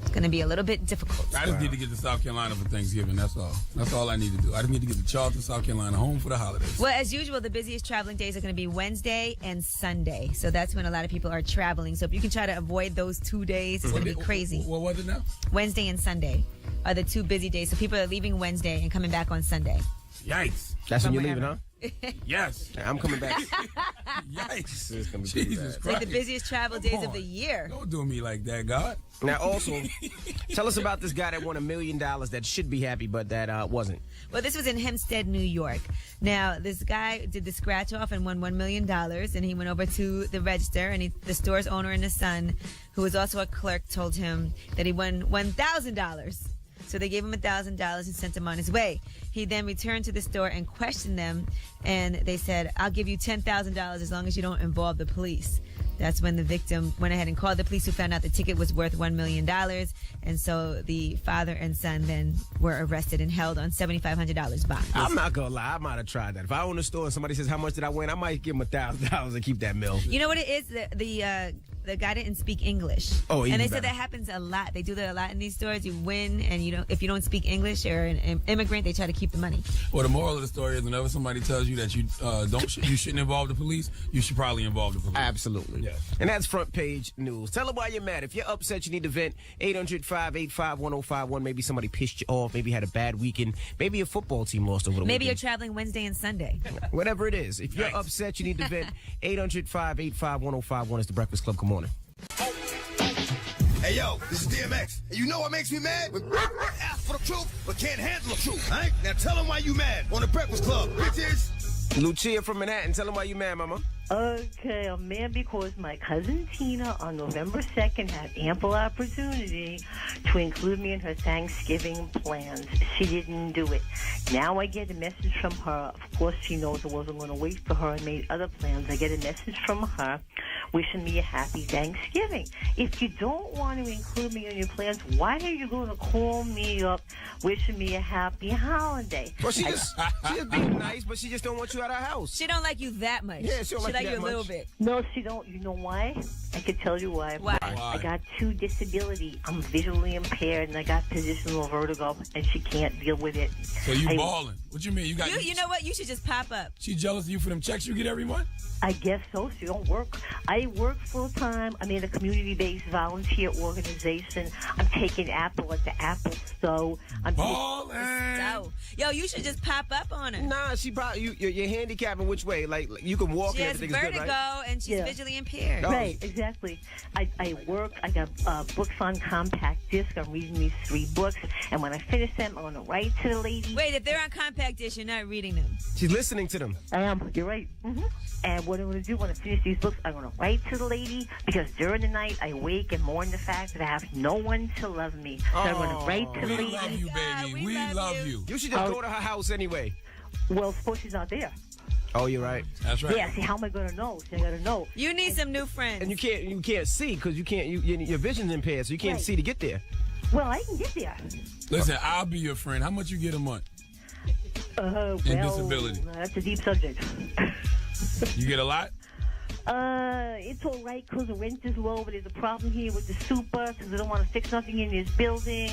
It's going to be a little bit difficult. I just need to get to South Carolina for Thanksgiving. That's all. That's all I need to do. I just need to get to Charleston, South Carolina, home for the holidays. Well, as usual, the busiest traveling days are going to be Wednesday and Sunday. So that's when a lot of people are traveling. So if you can try to avoid those 2 days, it's going to be crazy. What was it now? Wednesday and Sunday are the 2 busy days. So people are leaving Wednesday and coming back on Sunday. Yikes. That's when From you're leaving, huh? Yes. I'm coming back. Yikes. It's gonna be pretty Jesus bad. Christ. Like the busiest travel days of the year. Don't do me like that, God. Now, also, tell us about this guy that won $1 million that should be happy, but that wasn't. Well, this was in Hempstead, New York. Now, this guy did the scratch off and won $1 million, and he went over to the register, and the store's owner and his son, who was also a clerk, told him that he won $1,000. So they gave him $1,000 and sent him on his way. He then returned to the store and questioned them, and they said, "I'll give you $10,000 as long as you don't involve the police." That's when the victim went ahead and called the police, who found out the ticket was worth $1 million. And so the father and son then were arrested and held on $7,500 bond. I'm not gonna lie, I might have tried that. If I own a store and somebody says, "How much did I win?" I might give him $1,000 and keep that mill. You know what it is? The guy didn't speak English. Oh, even and they better. said that happens a lot. They do that a lot in these stores. You win, and if you don't speak English or an immigrant, they try to keep the money. Well, the moral of the story is whenever somebody tells you that you you shouldn't involve the police, you should probably involve the police. Absolutely. Yeah. And that's front page news. Tell them why you're mad. If you're upset, you need to vent. 800-585-1051. Maybe somebody pissed you off. Maybe had a bad weekend. Maybe your football team lost over the Maybe you're weekend. traveling Wednesday and Sunday. Whatever it is. If you're Yikes. upset, you need to vent. 800-585-1051 is the Breakfast Club. Good morning. Hey, yo, this is DMX. And you know what makes me mad? When ask for the truth, but can't handle the truth. All right? Now tell them why you mad on the Breakfast Club, bitches. Lucia from Manhattan. Tell them why you mad, mama. Okay, I'm mad because my cousin Tina on November 2nd had ample opportunity to include me in her Thanksgiving plans. She didn't do it. Now I get a message from her. Of course, she knows I wasn't going to wait for her and made other plans. I get a message from her wishing me a happy Thanksgiving. If you don't want to include me in your plans, why are you going to call me up wishing me a happy holiday? Well, she just being nice, but she just don't want you at her house. She don't like you that much. Yeah, she don't like you that a little much. bit. No, she don't. You know why? I can tell you why. Why? I got 2 disability. I'm visually impaired, and I got positional vertigo, and she can't deal with it. So you balling. What you mean? You got You know what? You should just pop up. She jealous of you for them checks you get every month? I guess so. She don't work. I work full time. I'm in a community-based volunteer organization. I'm taking Apple at the Apple Store. I'm Ballin'. So, yo, you should just pop up on her. Nah, she probably you're handicapping which way? Like you can walk She and has everything's vertigo good, right? and she's Yeah. visually impaired. Oh. Right, exactly. I work. I got books on compact disc. I'm reading these 3 books, and when I finish them, I'm going to write to the lady. Wait, if they're on compact disc, you're not reading them. She's listening to them. I am. You're right. And what I'm going to do when I finish these books, I'm going to write to the lady because during the night I wake and mourn the fact that I have no one to love me. So I'm going to write to the We lady. love you, God, baby. we We love love you. you. You should just go to her house anyway. Well, suppose she's not there. Oh, you're right. That's right. Yeah. See, how am I going to know? See, I got to know. You need some new friends. And you can't see because your vision's impaired, so you can't Right. see to get there. Well, I can get there. Listen, I'll be your friend. How much you get a month? Well, disability. That's a deep subject. You get a lot? It's all right because the rent is low, but there's a problem here with the super because they don't want to fix nothing in this building.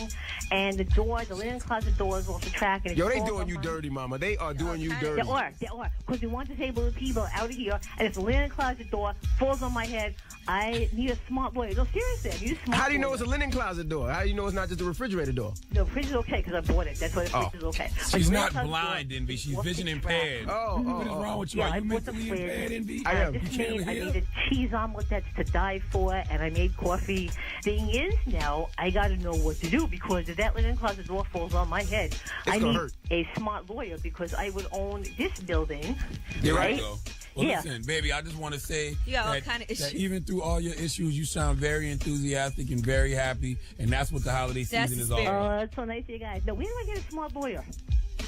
And the linen closet door is off the track. And Yo, it's they all doing on you my- dirty, mama. They are doing you dirty. They are. Because they want disabled people out of here. And if the linen closet door falls on my head, I need a smart lawyer. No, seriously, I need a smart How do you know lawyer. it's a linen closet door? How do you know it's not just a refrigerator door? The fridge is okay because I bought it. That's why the fridge Oh. is okay. But She's the not linen closet blind, door Envy. is She's off the vision track. impaired. What is wrong with you? Yeah, Are I you bought the mentally fridge. impaired, Envy? I am. You can't I hear? made a cheese omelet that's to die for, and I made coffee. Thing is, now I got to know what to do because if that linen closet door falls on my head, I gonna need hurt. a smart lawyer because I would own this building. You're right? right. So, well, Yeah. listen, baby, I just want to say You got all that, kind of that issues. even through all your issues, you sound very enthusiastic and very happy, and that's what the holiday That's season is the all spirit. about. Oh, that's so nice of you guys. Now, where do I get a smart lawyer?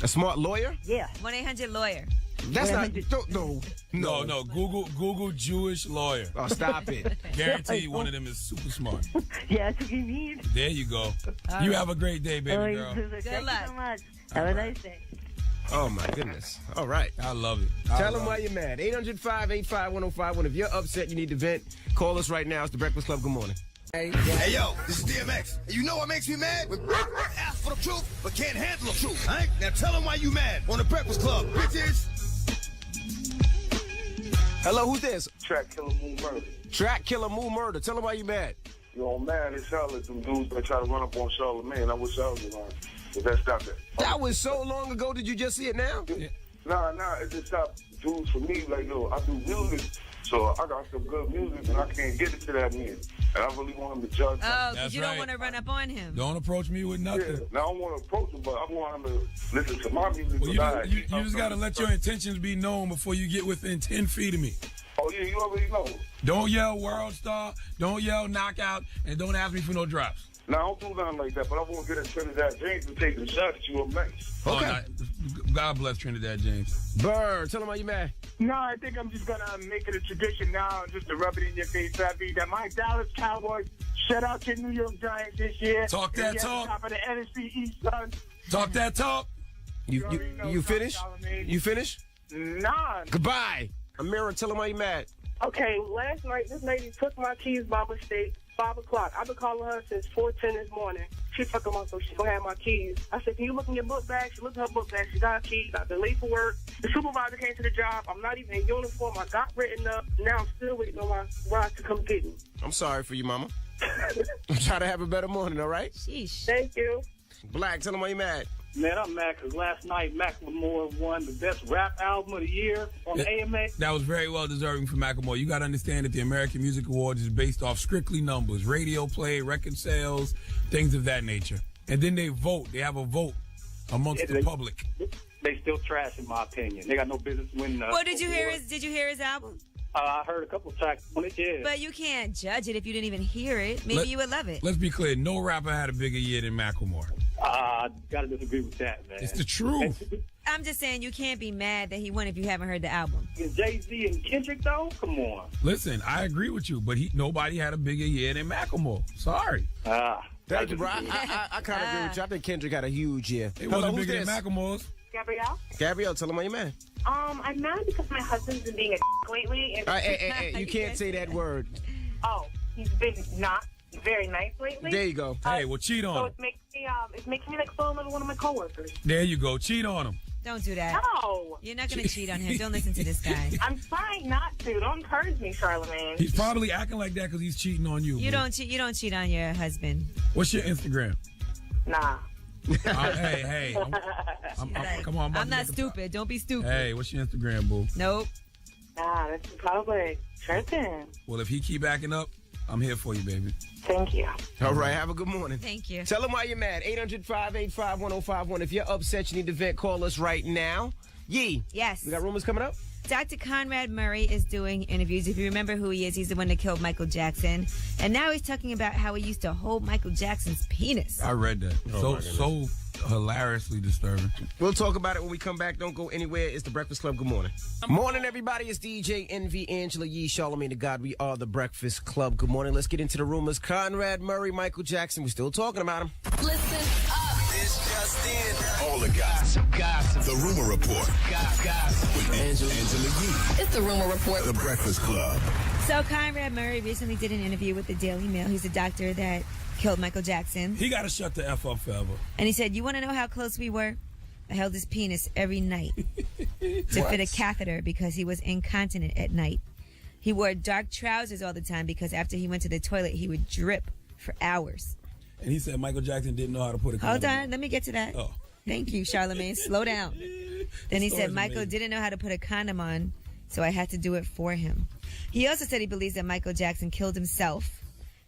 A smart lawyer? Yeah. 1-800-LAWYER. That's Well, not. No. Google Jewish lawyer. Oh, stop it. Guarantee you one of them is super smart. Yeah, that's what you need. There you go. You have a great day, baby girl. Thank you luck. so much. Have a nice day. Oh, my goodness. All right. I love it. Tell them why you're mad. 800-585-1051. If you're upset, you need to vent. Call us right now. It's the Breakfast Club. Good morning. Hey, yo, this is DMX. And you know what makes me mad? When ask for the truth, but can't handle the truth. All right? Now tell them why you mad on the Breakfast Club, bitches. Hello, who's this? Track Killer Moon Murder. Track Killer Moo Murder. Tell them why you mad. Yo, I'm mad as hell at them dudes that try to run up on Charlamagne. I wish I was around. But that stopped it. That was so long ago. Did you just see it now? Nah, it just stopped dudes for me. Like, yo, I do music, so I got some good music, and I can't get it to that man. And I really want him to judge. Oh, because That's you don't right. want to run up on him. Don't approach me with nothing. Yeah, now I don't want to approach him, but I want him to listen to my music. Well, you just got to let your intentions be known before you get within 10 feet of me. Oh, yeah, you already know. Don't yell world star, don't yell knockout, and don't ask me for no drops. Now, I don't do nothing like that, but I won't get a Trinidad James to take the shot at you a mess. Okay. Okay. God bless Trinidad James. Bird, tell them why you mad. No, I think I'm just going to make it a tradition now, just to rub it in your face, Rafi, that my Dallas Cowboys shut out your New York Giants this year. Talk that At talk. the top of the NFC East, son. Talk that talk. You finished? You finished? Nah. Goodbye. Amira, tell them why you mad. Okay, last night, this lady took my keys by mistake, 5 o'clock. I've been calling her since 4:10 this morning. She took them off, so she gonna have my keys. I said, can you look in your book bag? She looked in her book bag. She got her keys. I've been late for work. The supervisor came to the job. I'm not even in uniform. I got written up. Now I'm still waiting on my ride to come get me. I'm sorry for you, mama. I'm trying to have a better morning, all right? Sheesh. Thank you. Black, tell them why you mad. Man, I'm mad because last night Macklemore won the best rap album of the year on AMA. That was very well deserving for Macklemore. You got to understand that the American Music Awards is based off strictly numbers, radio play, record sales, things of that nature. And then they vote. They have a vote amongst the public. They still trash, in my opinion. They got no business winning. Well, did you hear his album? I heard a couple tracks on it, yeah. But you can't judge it if you didn't even hear it. Maybe you would love it. Let's be clear. No rapper had a bigger year than Macklemore. I gotta disagree with that, man. It's the truth. I'm just saying you can't be mad that he won if you haven't heard the album. Jay-Z and Kendrick, though? Come on. Listen, I agree with you, but nobody had a bigger year than Macklemore. Sorry. Thank you, bro. I kind of agree with you. I think Kendrick had a huge year. It Hello, wasn't who's bigger this? than Macklemore's. Gabrielle? Gabrielle, tell them why you mad. I'm mad because my husband's been being a lately. And Hey, you can't say that word. oh, he's been not very nice lately. There you go. Hey, well, cheat So on him. it's making me like fall in love with one of my coworkers. There you go. Cheat on him. Don't do that. No, You're not going to cheat on him. Don't listen to this guy. I'm trying not to. Don't encourage me, Charlamagne. He's probably acting like that because he's cheating on you. You boo. don't cheat. You don't cheat on your husband. What's your Instagram? Nah. Hey. Come on. I'm not stupid. Don't be stupid. Hey, what's your Instagram, boo? Nope. Nah, that's probably tripping. Well, if he keep acting up, I'm here for you, baby. Thank you. All right, have a good morning. Thank you. Tell them why you're mad. 800-585-1051. If you're upset, you need to vent, call us right now. Yee. Yes. We got rumors coming up? Dr. Conrad Murray is doing interviews. If you remember who he is, he's the one that killed Michael Jackson. And now he's talking about how he used to hold Michael Jackson's penis. I read that. So hilariously disturbing. We'll talk about it when we come back. Don't go anywhere. It's The Breakfast Club. Good morning. Morning, everybody. It's DJ Envy, Angela Yee, Charlamagne the God. We are The Breakfast Club. Good morning. Let's get into the rumors. Conrad Murray, Michael Jackson. We're still talking about him. Listen up. It's just in. All the gossip. The Rumor Report. With Angela Yee. It's the Rumor Report. The Breakfast Club. So Conrad Murray recently did an interview with the Daily Mail. He's a doctor that killed Michael Jackson. He got to shut the F up forever. And he said, you want to know how close we were? I held his penis every night to fit a catheter because he was incontinent at night. He wore dark trousers all the time because after he went to the toilet, he would drip for hours. And he said Michael Jackson didn't know how to put a condom Hold on, let me get to that. Oh. Thank you, Charlamagne. Slow down. Then he said Michael didn't know how to put a condom on, so I had to do it for him. He also said he believes that Michael Jackson killed himself.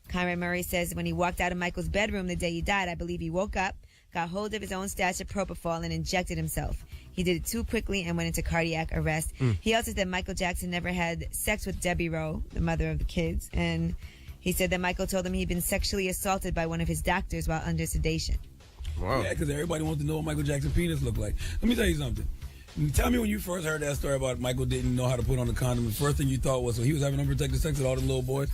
Conrad Murray says when he walked out of Michael's bedroom the day he died, I believe he woke up, got hold of his own stash of propofol, and injected himself. He did it too quickly and went into cardiac arrest. He also said Michael Jackson never had sex with Debbie Rowe, the mother of the kids, and he said that Michael told him he'd been sexually assaulted by one of his doctors while under sedation. Wow. Yeah, because everybody wants to know what Michael Jackson's penis looked like. Let me tell you something. Tell me when you first heard that story about Michael didn't know how to put on a condom, the first thing you thought was, so he was having unprotected sex with all them little boys?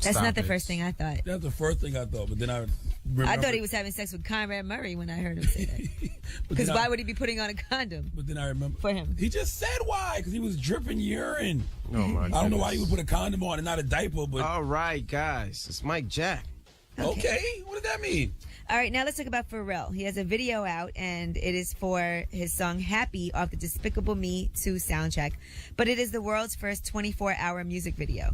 That's Stop not the it. first thing I thought. That's the first thing I thought, but then I thought he was having sex with Conrad Murray when I heard him say that. Because why would he be putting on a condom? But then I remember for him. He just said why, because he was dripping urine. Oh my God! I don't know why he would put a condom on and not a diaper. But all right, guys, it's Mike Jack. Okay, what does that mean? All right, now let's talk about Pharrell. He has a video out, and it is for his song Happy off the Despicable Me 2 soundtrack. But it is the world's first 24-hour music video.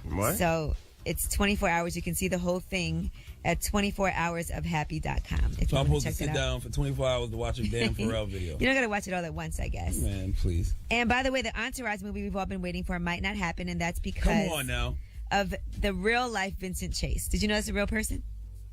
What? So it's 24 hours. You can see the whole thing at 24hoursofhappy.com. So I'm supposed to sit down for 24 hours to watch a damn Pharrell video. You don't got to watch it all at once, I guess. Man, please. And by the way, the Entourage movie we've all been waiting for might not happen, and that's because Come on now. of the real-life Vincent Chase. Did you know that's a real person?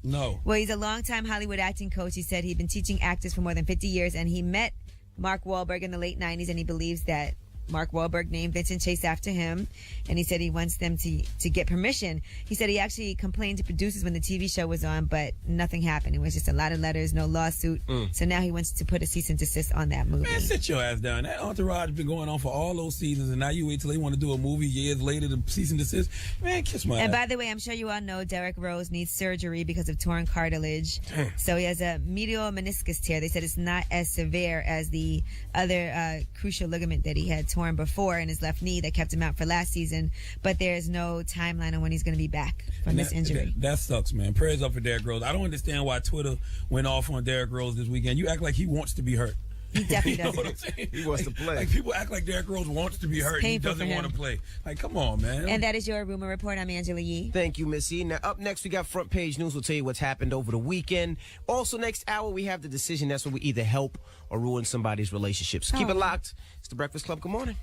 No. Well, he's a longtime Hollywood acting coach. He said he'd been teaching actors for more than 50 years, and he met Mark Wahlberg in the late 90s, and he believes that Mark Wahlberg named Vincent Chase after him, and he said he wants them to get permission. He said he actually complained to producers when the TV show was on, but nothing happened. It was just a lot of letters, no lawsuit. So now he wants to put a cease and desist on that movie. Man, sit your ass down. That Entourage been going on for all those seasons, and now you wait till they want to do a movie years later to cease and desist. Man, kiss my ass. And by the way, I'm sure you all know Derrick Rose needs surgery because of torn cartilage. So he has a medial meniscus tear. They said it's not as severe as the other crucial ligament that he had torn before in his left knee that kept him out for last season, but there's no timeline on when he's going to be back from this injury. That sucks, man. Prayers up for Derrick Rose. I don't understand why Twitter went off on Derrick Rose this weekend. You act like he wants to be hurt. He definitely you know doesn't. what I'm saying? He wants to play. Like, people act like Derrick Rose wants to be hurt. He painful doesn't for want him. to play. Like, come on, man. And that is your Rumor Report. I'm Angela Yee. Thank you, Missy. Now, up next, we got Front Page News. We'll tell you what's happened over the weekend. Also, next hour, we have the decision. That's when we either help or ruin somebody's relationship. So keep it locked. It's The Breakfast Club. Good morning.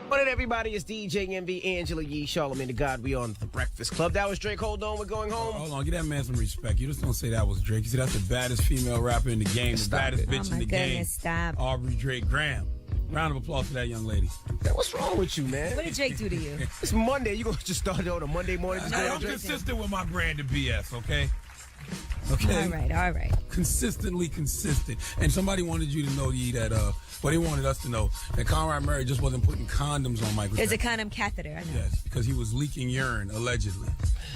Morning, everybody. It's DJ NV, Angela Yee, Charlamagne the God. We on The Breakfast Club. That was Drake. Hold on. We're going home. Hold on. Give that man some respect. You just don't say that was Drake. You see, that's the baddest female rapper in the game. The baddest bitch in the game. Stop. Aubrey Drake Graham. Round of applause for that young lady. What's wrong with you, man? What did Drake do to you? It's Monday. You going to just start it on a Monday morning? I'm consistent with my brand of BS, okay? Okay. All right. Consistently consistent. And somebody wanted you to know, Yee, that, they wanted us to know that Conrad Murray just wasn't putting condoms on Michael There's Jackson. a condom catheter, I know. Yes, because he was leaking urine, allegedly.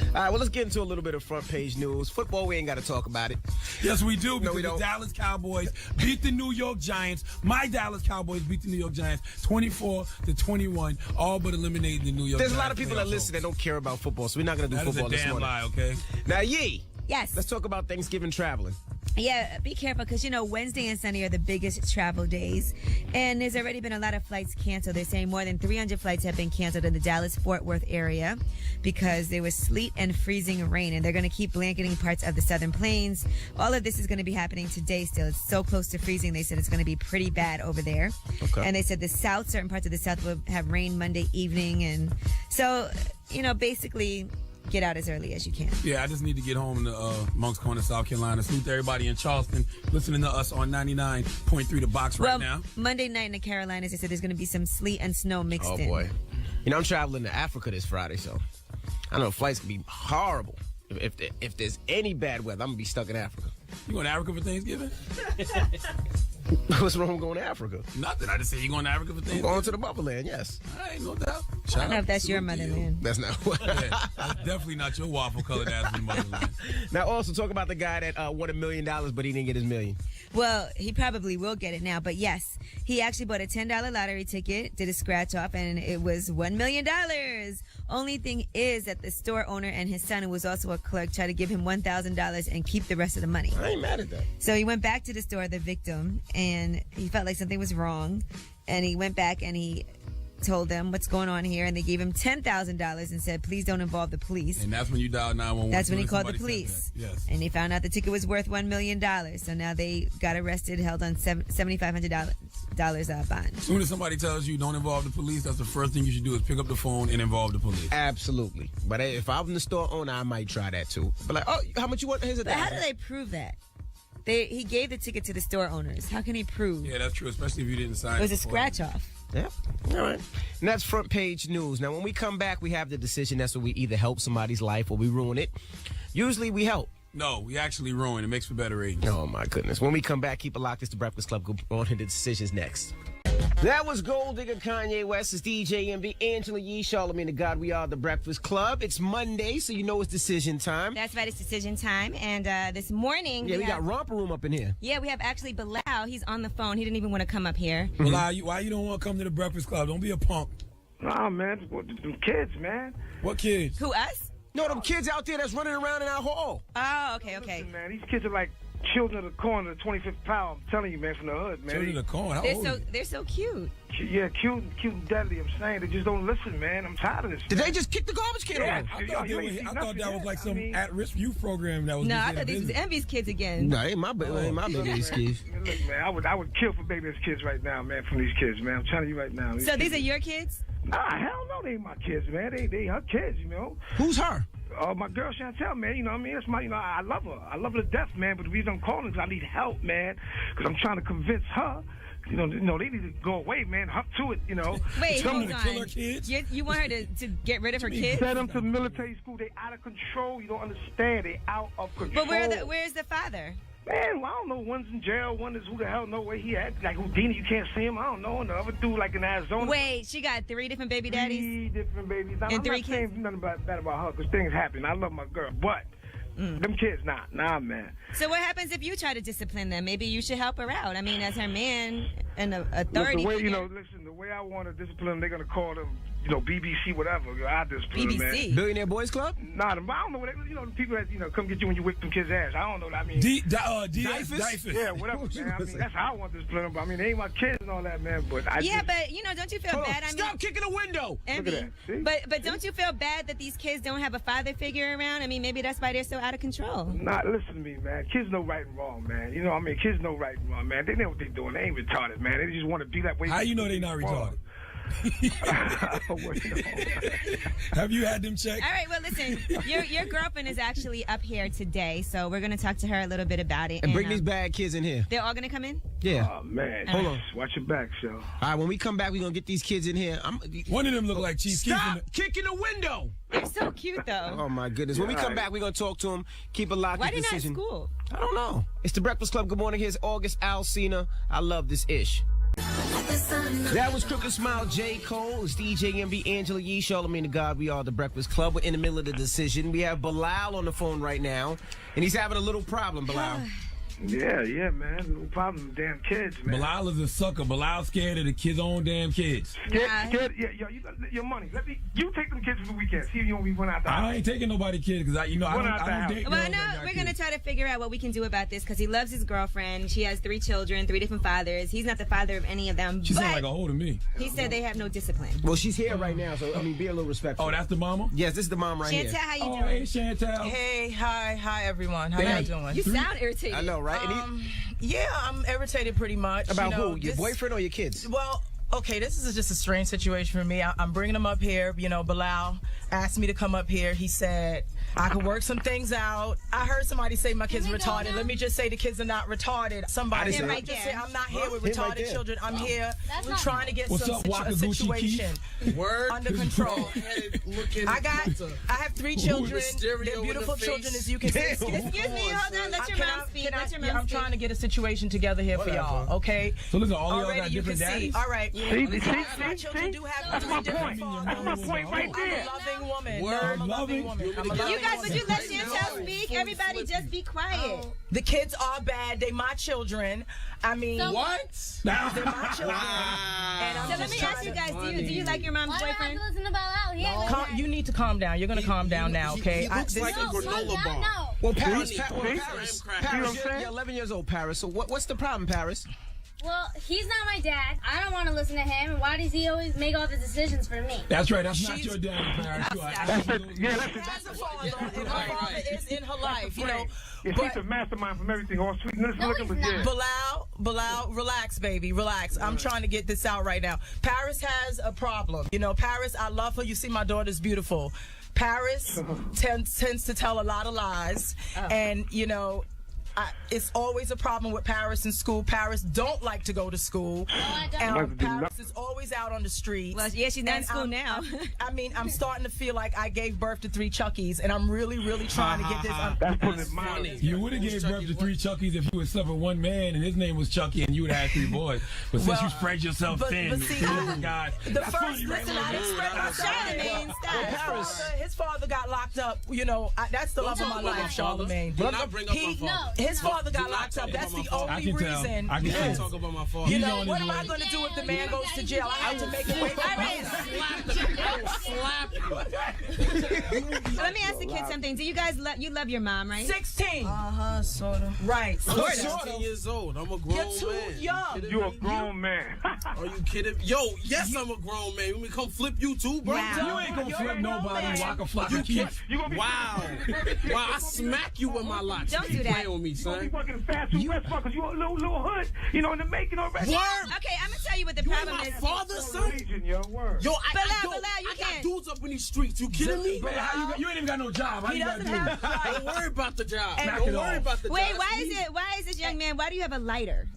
All right, well, let's get into a little bit of Front Page News. Football, we ain't got to talk about it. Yes, we do, because No, we the don't. Dallas Cowboys beat the New York Giants. My Dallas Cowboys beat the New York Giants 24-21, all but eliminating the New York There's Giants. a lot of people that listen that don't care about football, so we're not going to do football That is this a damn morning. lie, okay? Now, Yee. Yes. Let's talk about Thanksgiving traveling. Yeah, be careful because, Wednesday and Sunday are the biggest travel days. And there's already been a lot of flights canceled. They're saying more than 300 flights have been canceled in the Dallas-Fort Worth area because there was sleet and freezing rain. And they're going to keep blanketing parts of the southern plains. All of this is going to be happening today still. It's so close to freezing, they said it's going to be pretty bad over there. Okay. And they said certain parts of the south will have rain Monday evening. And so, basically get out as early as you can. Yeah, I just need to get home to Moncks Corner, South Carolina. Salute to everybody in Charleston listening to us on 99.3 The Box right now. Monday night in the Carolinas, they said there's going to be some sleet and snow mixed in. Oh, boy. I'm traveling to Africa this Friday, so I know flights can be horrible. If there's any bad weather, I'm going to be stuck in Africa. You going to Africa for Thanksgiving? What's wrong with going to Africa? Nothing. I just said you going to Africa for I'm Thanksgiving. going to the motherland, yes. All right, no doubt. I don't know if that's your motherland. That's not what. Yeah, that's definitely not your waffle-colored ass in motherland. Now, also talk about the guy that won $1 million, but he didn't get his million. Well, he probably will get it now, but yes, he actually bought a $10 lottery ticket, did a scratch off, and it was $1 million. Only thing is that the store owner and his son, who was also a clerk, tried to give him $1,000 and keep the rest of the money. I ain't mad at that. So he went back to the store, the victim, and he felt like something was wrong. And he went back and he told them what's going on here, and they gave him $10,000 and said, please don't involve the police. And that's when you dialed 911. That's when he called the Somebody said police. that. Yes. And they found out the ticket was worth $1 million. So now they got arrested, held on $7,500 bond. As soon as somebody tells you don't involve the police, that's the first thing you should do is pick up the phone and involve the police. Absolutely. But if I'm the store owner, I might try that too. But like, oh, how much you want? Here's a But how $1,000. do they prove that? He gave the ticket to the store owners. How can he prove? Yeah, that's true, especially if you didn't sign It was a before. scratch off. Yep. All right. And that's Front Page News. Now, when we come back, we have the decision. That's where we either help somebody's life or we ruin it. Usually, we help. No, we actually ruin. It makes for better ratings. Oh, my goodness. When we come back, keep it locked. It's The Breakfast Club. Go on to the decisions next. That was Gold Digger Kanye West. It's DJ MV, Angela Yee, Charlamagne the God. We are the Breakfast Club. It's Monday, so you know it's decision time. That's right, it's decision time. And this morning... Yeah, we got Romper Room up in here. Yeah, we have actually Bilal. He's on the phone. He didn't even want to come up here. Bilal, why you don't want to come to the Breakfast Club? Don't be a punk. Nah, man. Them kids, man. What kids? Who, us? No, them kids out there that's running around in our hall. Oh, okay. Listen, man, these kids are like children of the corn of the 25th power. I'm telling you, man, from the hood, man. Children of the corn? How old are you? They're so cute. Yeah, cute and deadly. I'm saying they just don't listen, man. I'm tired of this. Did they just kick the garbage can Yeah, over? I thought that was like some at-risk youth program that was. No, I thought these was Envy's kids again. No, ain't my baby kids. Look, man, I would kill for baby's kids right now, man, from these kids, man. I'm telling you right now. So these are your kids? Nah, hell no, they ain't my kids, man. They her kids, you know. Who's her? My girl Chantel, man. You know what I mean? That's my, I love her. I love her to death, man. But the reason I'm calling is I need help, man. Because I'm trying to convince her. You know, they need to go away, man. Up to it, you know. Wait, hold on. Kill her kids? You want her to get rid of her kids? Send them to military school. They out of control. You don't understand. They out of control. But where's the father? Man, well, I don't know. One's in jail. One is who the hell know where he at. Like Houdini, you can't see him. I don't know. And the other dude, like in Arizona. Wait, she got 3 different baby daddies? 3 different babies. Now, And I'm 3 not saying nothing bad about her because things happen. I love my girl. But them kids, nah, man. So what happens if you try to discipline them? Maybe you should help her out. I mean, as her man and authority. Look, the way I want to discipline them, they're going to call them, BBC, whatever. I discipline them, man. BBC? Billionaire Boys Club? Nah, I don't know what the people that, come get you when you whip them kids' ass. I don't know what I mean. Dyfus? Yeah, whatever, man. I mean, that's how I want to discipline them. But I mean, they ain't my kids and all that, man. But but don't you feel bad? Stop kicking the window. Envy. Look at that. See? But don't you feel bad that these kids don't have a father figure around? I mean, maybe that's why they're so out of control. Nah, listen to me, man. Kids know right and wrong, man. You know what I mean? Kids know right and wrong, man. They know what they're doing. They ain't retarded, man. They just want to be that way. How you know they not retarded? Have you had them checked? All right, well, listen, your girlfriend is actually up here today, so we're going to talk to her a little bit about it. And bring these bad kids in here. They're all going to come in? Yeah. Oh, man. Hold on. Watch your back, Shell. All right, when we come back, we're going to get these kids in here. One of them look like Chief Keef. Stop kicking the window. They're so cute, though. Oh, my goodness. When we come back, we're going to talk to them. Keep it locked. Why are they not at school? I don't know. It's the Breakfast Club. Good morning. Here's August Alsina. I love this ish. That was Crooked Smile, J. Cole. It's DJ MV, Angela Yee, Charlamagne the God. We are the Breakfast Club. We're in the middle of the decision. We have Bilal on the phone right now, and he's having a little problem, Bilal. Yeah, man. No problem. Damn kids, man. Bilal is a sucker. Bilal scared of the kids' own damn kids. Scared? Yeah, yo, you got your money. You take them kids for the weekend. See if you don't run out the house. I ain't taking nobody kids because I don't date girls Well, that no, got we're kids. going to try to figure out what we can do about this because he loves his girlfriend. She has 3 children, 3 different fathers. He's not the father of any of them. She but sound like a hoe to me. he said they have no discipline. Well, she's here right now, so, be a little respectful. Oh, that's the mama? Yes, this is the mom right Chantel, here. how you Oh, doing? hey, Chantel. Hey, hi everyone. How Damn. y'all doing? You sound irritated. I know, right? Yeah, I'm irritated pretty much. About you know, who? Your boyfriend or your kids? Well, okay, this is just a strange situation for me. I'm bringing them up here. Bilal asked me to come up here. He said I could work some things out. I heard somebody say my kids are retarded. Let me just say the kids are not retarded. Somebody Him said, right just there. say I'm not here with Him right retarded there. children. I'm here trying to get What's some up, Waka a Gucci situation under control. I have 3 children. They're beautiful children, as you can see. Excuse me, hold on. Let your mom speak. Let your mom I'm speak. trying to get a situation together here for y'all, okay? So listen, all y'all Already got you can different daddies? see. All right. See? My children do have That's my 3 different point. fathers. That's my point right there. I'm a loving woman. Word. I'm a loving woman. I'm a loving You guys, would you woman. let Chantel speak? Everybody just be quiet. The kids are bad. They my children. I mean, What? they're my children. And I'm So let just me trying ask you to- guys, do you like your mom's Why do I have boyfriend? to listen about out? You need to calm down. You're going to calm down now, okay? No, Well, Paris, See what I'm saying? you're 11 years old, Paris. So what's the problem, Paris? Well, he's not my dad. I don't want to listen to him. Why does he always make all the decisions for me? That's right. That's not your daddy, Paris. That's That's a father, and her father is in her life, you know. Yeah, she's a mastermind from everything. All sweet and innocent looking, but yeah. Bilal, relax, baby, relax. I'm trying to get this out right now. Paris has a problem. Paris, I love her. You see, my daughter's beautiful. Paris tends to tell a lot of lies, and it's always a problem with Paris in school. Paris don't like to go to school. And Paris is always out on the street. Well, yeah, she's not in school now. I'm starting to feel like I gave birth to 3 Chuckies, and I'm really, really trying to get this. That's funny. You would have gave birth to 3 Chuckies if you would suffer one man and his name was Chucky and you would have had 3 boys. But since you spread yourself thin, but see, God, the first, listen, I didn't spread myself thin. His father got locked up. You know, that's the love of my life, Charlamagne. His father got locked up. That's the only reason. I can talk about my father. You know, what am I going to do if the man goes to jail? I have to make it wait for Let me ask the kids something. Do you guys love your mom, right? 16. Sort of. Right. I'm 16 years old. I'm a grown man. You're too young. You're a grown man. Are you kidding? Yo, yes, I'm a grown man. Let me come flip you too, bro. Wow. You ain't gonna flip nobody. Waka flocka kids. Wow. Wow, I smack you with my locks. Don't do that. Playing with me, son. You fucking fast and west fuckers. You a little hood. You know, in the making already. Word. Okay, I'm gonna tell you what the problem is. Father, son. Yo, word. Yo, Bilal, you I can't. got dudes up in these streets. You kidding me? Man, you ain't even got no job. How you got to do it? Don't worry about the job. Knock Don't it worry off. about the job. Wait, why is this young man? Why do you have a lighter?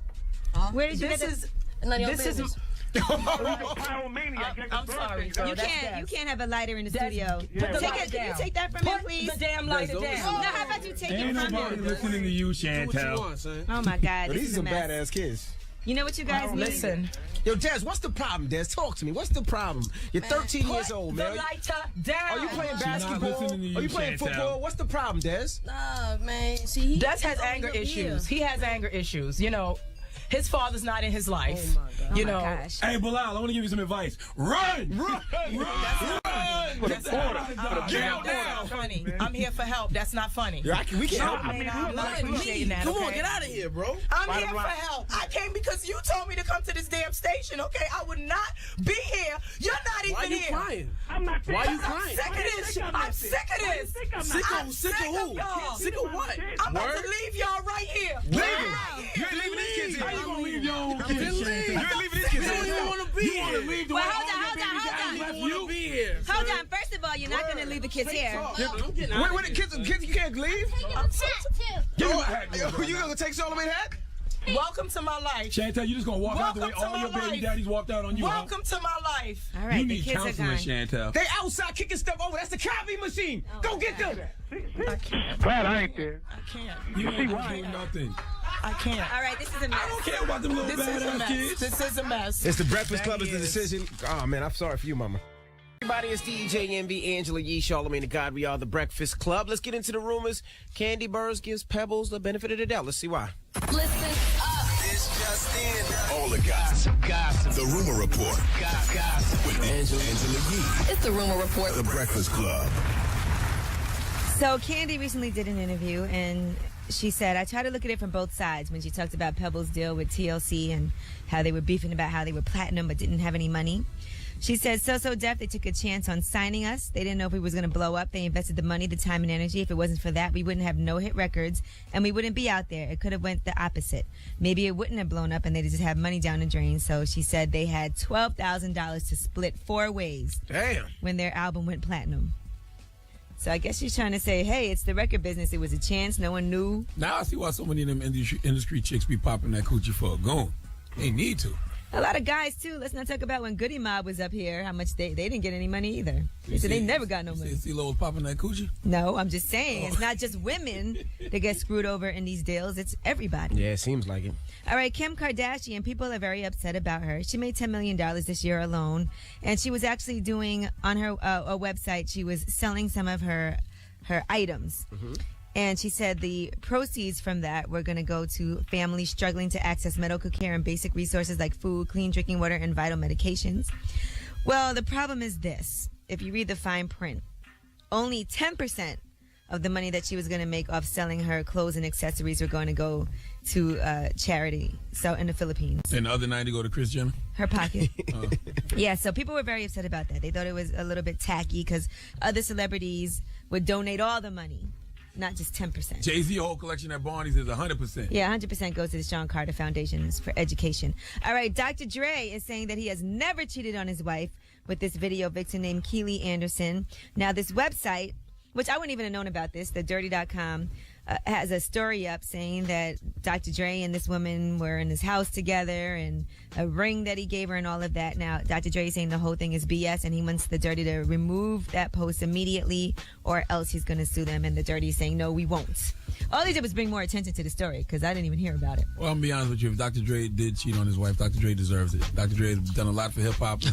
Where did you get this? This is. I'm sorry. You can't have a lighter in the studio. Can you take that from him, please? The damn lighter down. No, how about you take it Ain't from nobody him? listening to you, Do what you Chantel. want, son. Oh my God, But this these is are a mess. badass kids. You know what you guys need? Listen. Yo, Des, what's the problem, Des? Talk to me. What's the problem? You're 13 years old, The man. lighter down. Are you playing not basketball? listening to you, Are you playing Chantel. football? What's the problem, Des? Nah, man. See, Des has anger issues. He has anger issues. You know, his father's not in his life. Oh my God. You know. Gosh. Hey, Bilal, I want to give you some advice. Run! Run! That's not funny. I'm here for help. That's not funny. We can help. I'm not appreciating that. Come on, okay? get out of here, bro. I'm here for help. I came because you told me to come to this damn station, okay? I would not be here. You're not even Why you here. crying? I'm not Why you I'm crying? sick of this. I'm sick of this. Sick of who? y'all. Sick of what? I'm about Word? to leave y'all right here. You ain't leaving these kids here. How you gonna leave your own Then kids, leave. Chantel? You ain't leaving these kids You don't here. even want to be You here. want to leave the Well, way hold all on, your hold baby on, hold daddies on. left You want to you? be here. Hold on. First of all, you're not gonna leave the kids here. I'm getting out Wait, the kids, you can't leave? Give me my hat. You gonna take Charlamagne hat? Welcome to my life. Chantel, you just gonna walk out the way Welcome to all your my baby life. daddies walked out on you. huh? Welcome to my life. All right, You the need kids are counseling, gone. Chantel. They outside kicking stuff over. That's the copy machine. Go get them. I can't. Glad I ain't there. I can't. You ain't gonna do nothing. I can't. All right, this is a I don't mess. care about them little This is a badass mess. kids. This is a mess. It's the Breakfast Club is the That is. decision. Oh, man, I'm sorry for you, mama. Everybody, it's DJ Envy, Angela Yee, Charlamagne the God. We are the Breakfast Club. Let's get into the rumors. Candy Burrs gives Pebbles the benefit of the doubt. Let's see why. Listen up. This just in. All the gossip. The Rumor Report. Gossip. With Angela Yee. It's the Rumor Report. The Breakfast Club. So Candy recently did an interview, and she said, I try to look at it from both sides when she talked about Pebbles' deal with TLC and how they were beefing about how they were platinum but didn't have any money. She said, So Def, they took a chance on signing us. They didn't know if we was going to blow up. They invested the money, the time, and energy. If it wasn't for that, we wouldn't have no hit records, and we wouldn't be out there. It could have went the opposite. Maybe it wouldn't have blown up, and they just have money down the drain. So she said they had $12,000 to split 4 ways. Damn. When their album went platinum. So I guess she's trying to say, hey, it's the record business. It was a chance. No one knew. Now I see why so many of them industry chicks be popping that coochie for a goon. They need to. A lot of guys, too. Let's not talk about when Goody Mob was up here, how much they didn't get any money either. They said they never got no money. See Lil popping that coochie? No, I'm just saying. It's not just women that get screwed over in these deals. It's everybody. Yeah, it seems like it. All right, Kim Kardashian, people are very upset about her. She made $10 million this year alone. And she was actually doing, on her a website, she was selling some of her items. Mm-hmm. And she said the proceeds from that were going to go to families struggling to access medical care and basic resources like food, clean drinking water, and vital medications. Well, the problem is this. If you read the fine print, only 10% of the money that she was going to make off selling her clothes and accessories were going to go to charity. So in the Philippines. And the other 90 go to Kris Jenner? Her pocket. Yeah, so people were very upset about that. They thought it was a little bit tacky because other celebrities would donate all the money. Not just 10%. Jay-Z whole collection at Barney's is 100%. Yeah, 100% goes to the Sean Carter Foundation for education. All right, Dr. Dre is saying that he has never cheated on his wife with this video vixen named Keely Anderson. Now, this website, which I wouldn't even have known about this, the dirty.com, has a story up saying that Dr. Dre and this woman were in his house together and a ring that he gave her and all of that. Now, Dr. Dre is saying the whole thing is BS and he wants the Dirty to remove that post immediately or else he's going to sue them. And the Dirty is saying, no, we won't. All they did was bring more attention to the story because I didn't even hear about it. Well, I'm going to be honest with you. If Dr. Dre did cheat on his wife, Dr. Dre deserves it. Dr. Dre has done a lot for hip-hop.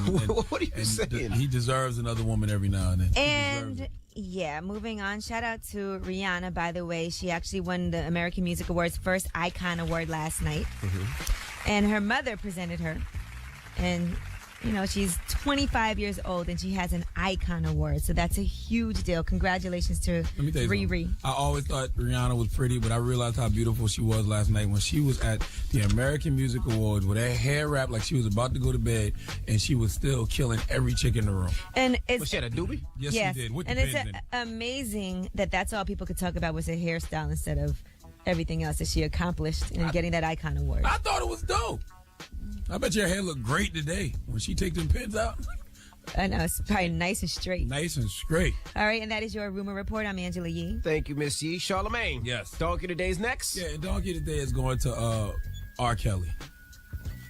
What are you saying? He deserves another woman every now and then. And yeah, moving on. Shout out to Rihanna, by the way. She actually won the American Music Awards first Icon Award last night. And her mother presented her. And, you know, she's 25 years old and she has an Icon Award. So that's a huge deal. Congratulations to Let me tell you Riri. something. I always thought Rihanna was pretty, but I realized how beautiful she was last night when she was at the American Music Awards with her hair wrapped like she was about to go to bed, and she was still killing every chick in the room. And it's, Was she had a doobie? Yes, she did. With and the it's pins in it. amazing that that's all people could talk about was her hairstyle instead of everything else that she accomplished in getting that Icon Award. I thought it was dope. I bet your hair looked great today when she take them pins out. I know, it's probably nice and straight. Nice and straight. All right, and that is your rumor report. I'm Angela Yee. Thank you, Miss Yee. Charlamagne. Yes. Donkey Today's next. Yeah, Donkey today is going to R. Kelly.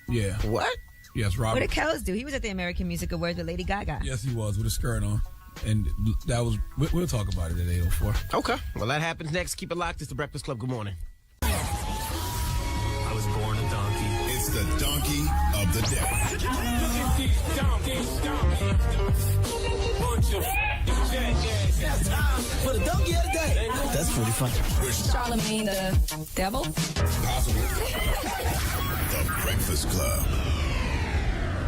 Yeah. What? Yes, What Robert. did Kells do? He was at the American Music Awards with Lady Gaga. Yes, he was with a skirt on. And that was, we'll talk about it at 8:04. Okay. Well, that happens next. Keep it locked. It's the Breakfast Club. Good morning. I was born a donkey. It's the donkey of the day. For the donkey of the day. That's pretty funny. Charlamagne the devil. Possible. The Breakfast Club.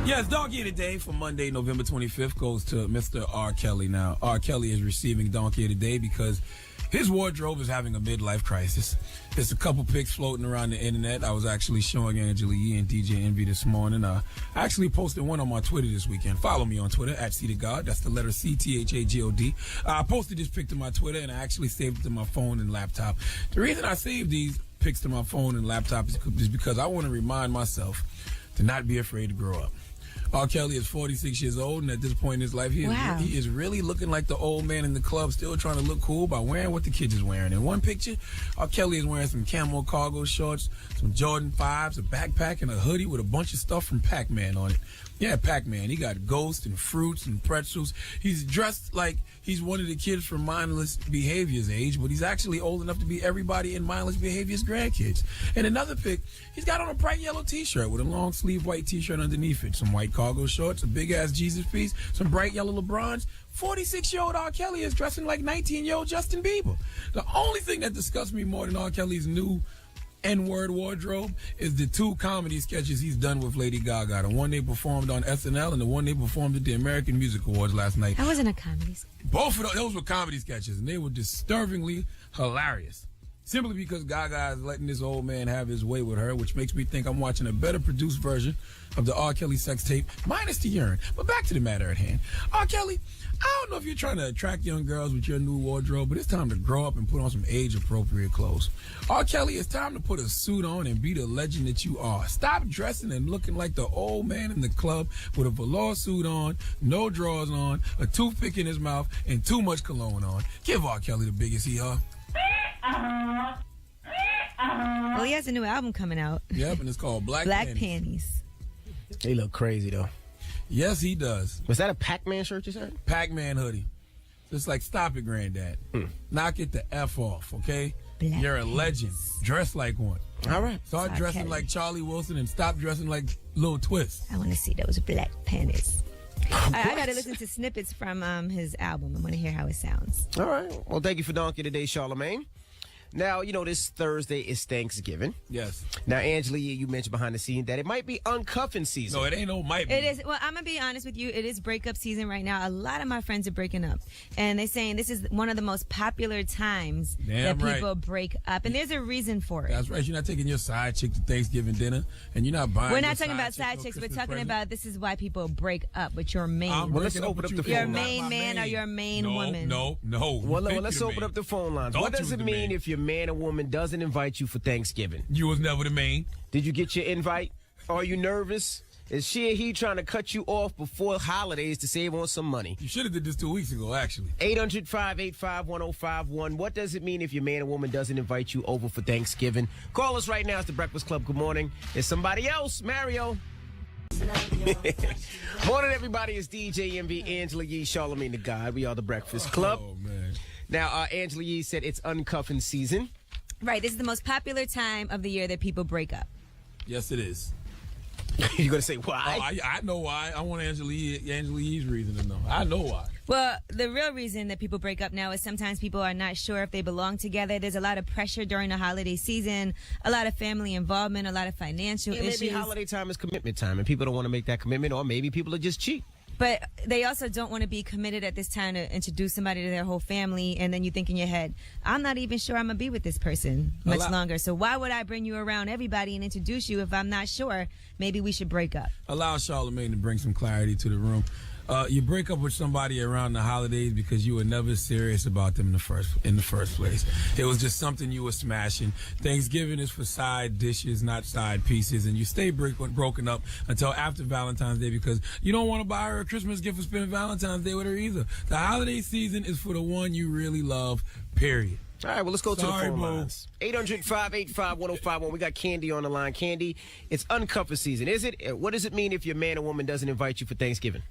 Yes, Donkey of the Day for Monday, November 25th goes to Mr. R. Kelly. Now, R. Kelly is receiving Donkey of the Day because his wardrobe is having a midlife crisis. There's a couple pics floating around the internet. I was actually showing Angela Yee and DJ Envy this morning. I actually posted one on my Twitter this weekend. Follow me on Twitter, @CTHagod. That's the letter CTHAGOD. I posted this pic to my Twitter, and I actually saved it to my phone and laptop. The reason I saved these pics to my phone and laptop is because I want to remind myself to not be afraid to grow up. R. Kelly is 46 years old, and at this point in his life, he is really looking like the old man in the club, still trying to look cool by wearing what the kids is wearing. In one picture, R. Kelly is wearing some camo cargo shorts, some Jordan 5s, a backpack, and a hoodie with a bunch of stuff from Pac-Man on it. Yeah, Pac-Man. He got Ghost and fruits and pretzels. He's dressed like he's one of the kids from Mindless Behavior's age, but he's actually old enough to be everybody in Mindless Behavior's grandkids. And another pic, he's got on a bright yellow T-shirt with a long sleeve white T-shirt underneath it, some white cargo shorts, a big-ass Jesus piece, some bright yellow LeBrons. 46-year-old R. Kelly is dressing like 19-year-old Justin Bieber. The only thing that disgusts me more than R. Kelly's new N-word wardrobe is the two comedy sketches he's done with Lady Gaga. The one they performed on SNL and the one they performed at the American Music Awards last night. That wasn't a comedy. Both of those were comedy sketches, and they were disturbingly hilarious. Simply because Gaga is letting this old man have his way with her, which makes me think I'm watching a better produced version of the R. Kelly sex tape, minus the urine. But back to the matter at hand. R. Kelly, I don't know if you're trying to attract young girls with your new wardrobe, but it's time to grow up and put on some age-appropriate clothes. R. Kelly, it's time to put a suit on and be the legend that you are. Stop dressing and looking like the old man in the club with a velour suit on, no drawers on, a toothpick in his mouth, and too much cologne on. Give R. Kelly the biggest hee-haw. Well, he has a new album coming out. Yep, and it's called Black Panties. They look crazy, though. Yes, he does. Was that a Pac-Man shirt you said? Pac-Man hoodie. Just like, stop it, Granddad. Knock it the F off, okay? You're a legend. Dress like one. All right. Start dressing like Charlie Wilson and stop dressing like Lil Twist. I want to see those black panties. I got to listen to snippets from his album. I want to hear how it sounds. All right. Well, thank you for Donkey today, Charlamagne. Now, you know, this Thursday is Thanksgiving. Yes. Now, Angela, you mentioned behind the scene that it might be uncuffing season. No, it ain't no might be. It is. Well, I'm going to be honest with you. It is breakup season right now. A lot of my friends are breaking up. And they're saying this is one of the most popular times that people break up. And there's a reason for it. That's right. You're not taking your side chick to Thanksgiving dinner. And you're not buying We're not talking about side chicks. We're talking about this is why people break up with your main. Well, let's open up the phone Your lines. main man or your main woman. No. Well, let's open up the phone lines. What does it mean if your man or woman doesn't invite you for Thanksgiving? You was never the main. Did you get your invite? Are you nervous? Is she or he trying to cut you off before holidays to save on some money? You should have did this 2 weeks ago, actually. 800-585-1051. What does it mean if your man or woman doesn't invite you over for Thanksgiving? Call us right now. It's the Breakfast Club. Good morning. It's somebody else. Mario. Morning, everybody. It's DJ MV, Angela Yee, Charlamagne the God. We are the Breakfast Club. Oh, man. Now, Angela Yee said it's uncuffing season. Right. This is the most popular time of the year that people break up. Yes, it is. You're going to say why? Oh, I know why. I want Angela Yee's reason to know. I know why. Well, the real reason that people break up now is sometimes people are not sure if they belong together. There's a lot of pressure during the holiday season, a lot of family involvement, a lot of financial issues. Maybe holiday time is commitment time, and people don't want to make that commitment, or maybe people are just cheap. But they also don't want to be committed at this time to introduce somebody to their whole family, and then you think in your head, I'm not even sure I'm going to be with this person much longer. So why would I bring you around everybody and introduce you if I'm not sure? Maybe we should break up. Allow Charlamagne to bring some clarity to the room. You break up with somebody around the holidays because you were never serious about them in the first place. It was just something you were smashing. Thanksgiving is for side dishes, not side pieces, and you stay broken up until after Valentine's Day because you don't want to buy her a Christmas gift for spending Valentine's Day with her either. The holiday season is for the one you really love, period. All right, well, let's go to the phone lines. 800-585-1051. We got Candy on the line. Candy, it's uncuffing season, is it? What does it mean if your man or woman doesn't invite you for Thanksgiving?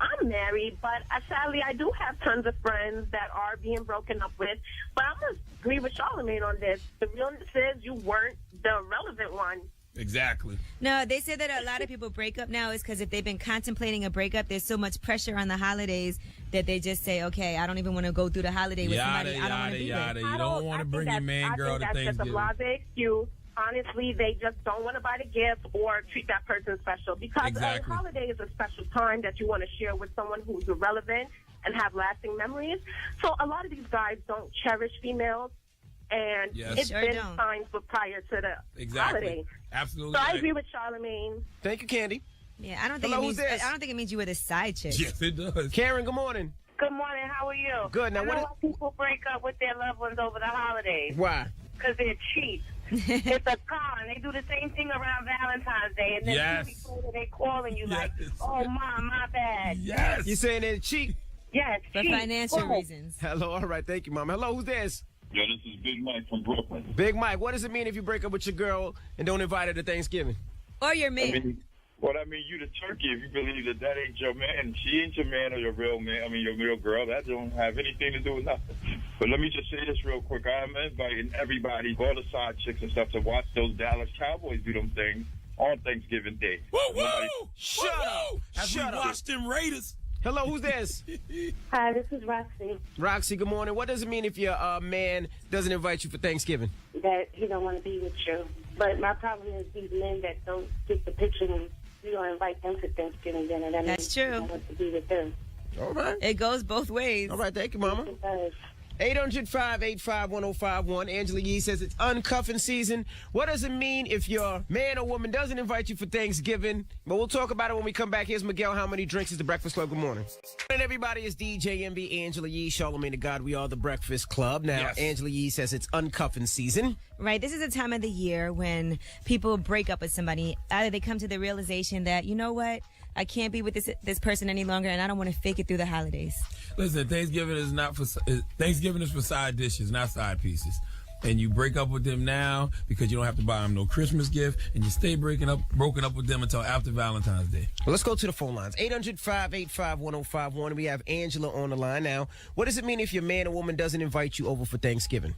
I'm married, but sadly, I do have tons of friends that are being broken up with. But I'm going to agree with Charlamagne on this. The realness is you weren't the relevant one. Exactly. No, they say that a lot of people break up now is because if they've been contemplating a breakup, there's so much pressure on the holidays that they just say, okay, I don't even want to go through the holiday with somebody I don't want to be with. You don't want to bring your man girl to Thanksgiving. That's just a blase excuse. Honestly, they just don't want to buy the gift or treat that person special because a holiday is a special time that you want to share with someone who's relevant and have lasting memories. So a lot of these guys don't cherish females, and it's been signs prior to the holiday. Absolutely. So I agree with Charlamagne. Thank you, Candy. Yeah, I don't think it means you were the side chick. Yes, it does. Karen, good morning. Good morning. How are you? Good. Now, I know why people break up with their loved ones over the holidays. Why? Because they're cheap. It's a con. They do the same thing around Valentine's Day, and then they calling you like, "Oh, my bad." Yes. You saying they're cheap? Yes, for financial reasons. Hello. All right. Thank you, Mom. Hello. Who's this? Yo, this is Big Mike from Brooklyn. Big Mike. What does it mean if you break up with your girl and don't invite her to Thanksgiving? Or your man? You the turkey if you believe that ain't your man. She ain't your man or your real man. Your real girl. That don't have anything to do with nothing. But let me just say this real quick. I'm inviting everybody, all the side chicks and stuff, to watch those Dallas Cowboys do them things on Thanksgiving Day. Woo! Shut up! As we watch them Raiders. Hello, who's this? Hi, this is Roxy. Roxy, good morning. What does it mean if your man doesn't invite you for Thanksgiving? That he don't want to be with you. But my problem is these men that don't get the picture when you don't invite them to Thanksgiving dinner. That's true. You don't want to be with them. All right. It goes both ways. All right, thank you, Mama. 800-585-1051. Angela Yee says it's uncuffing season. What does it mean if your man or woman doesn't invite you for Thanksgiving? But we'll talk about it when we come back. Here's Miguel. How many drinks is the Breakfast Club? Good morning. And everybody, it's DJ MB, Angela Yee, Charlamagne the God. We are the Breakfast Club. Now, Angela Yee says it's uncuffing season. Right. This is a time of the year when people break up with somebody. Either they come to the realization that, you know what? I can't be with this person any longer, and I don't want to fake it through the holidays. Listen, Thanksgiving is for side dishes, not side pieces. And you break up with them now because you don't have to buy them no Christmas gift, and you stay broken up with them until after Valentine's Day. Well, let's go to the phone lines. 800-585-1051. We have Angela on the line now. What does it mean if your man or woman doesn't invite you over for Thanksgiving?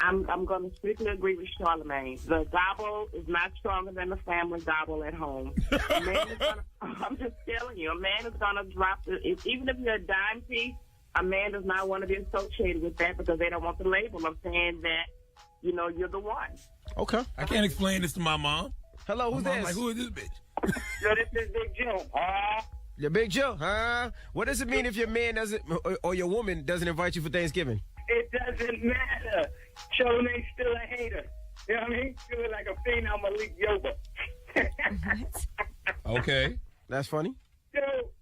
I'm going to strictly agree with Charlamagne. The gobble is not stronger than the family gobble at home. I'm just telling you, a man is going to drop even if you're a dime piece, a man does not want to be associated with that because they don't want the label of saying that, you're the one. Okay. I can't explain this to my mom. Hello, who's this? Like, who is this bitch? Yo, this is Big Joe. Your Big Joe, huh? What does it mean if your man doesn't, or your woman doesn't invite you for Thanksgiving? It doesn't matter. Charlamagne's still a hater. You know what I mean? Still like a phenom Malik Yoba. Okay. That's funny. Yo.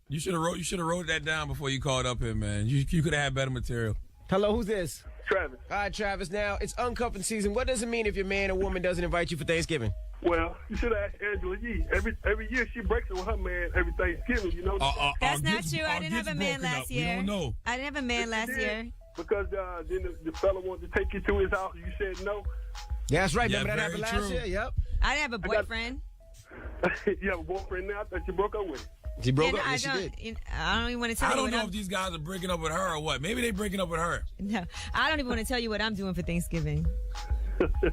You should have wrote that down before you called up here, man. You could have had better material. Hello, who's this? Travis. All right, Travis. Now, it's uncuffing season. What does it mean if your man or woman doesn't invite you for Thanksgiving? Well, you should ask Angela Yee. Every year she breaks it with her man every Thanksgiving, you know. That's not true. I didn't have a man last year. We don't know. I didn't have a man last year. Because then the fella wanted to take you to his house. You said no. Yeah, that's right. Yeah, Remember that happened last true. year? Yep. I didn't have a boyfriend. You have a boyfriend now? I thought you broke up with him. She broke Yeah, up. no, Yes, she did. I don't even want to tell I you don't what know I'm if these guys are breaking up with her or what. Maybe they breaking up with her. No, I don't even want to tell you what I'm doing for Thanksgiving.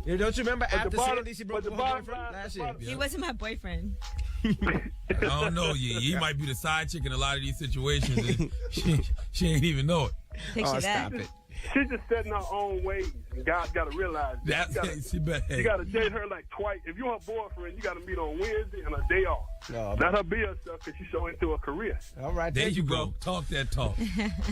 You don't you remember But after the bottom- Sandy she broke but up the with her bottom boyfriend line- last year? He wasn't my boyfriend. I don't know. He might be the side chick in a lot of these situations. And she ain't even know it. Picture that. Stop it. She's just setting her own ways, and guys got to realize that. You got to date her like twice. If you're her boyfriend, you got to meet on Wednesday and a day off. No, Let her be herself because she's so into her career. all right, There you go. Talk that talk.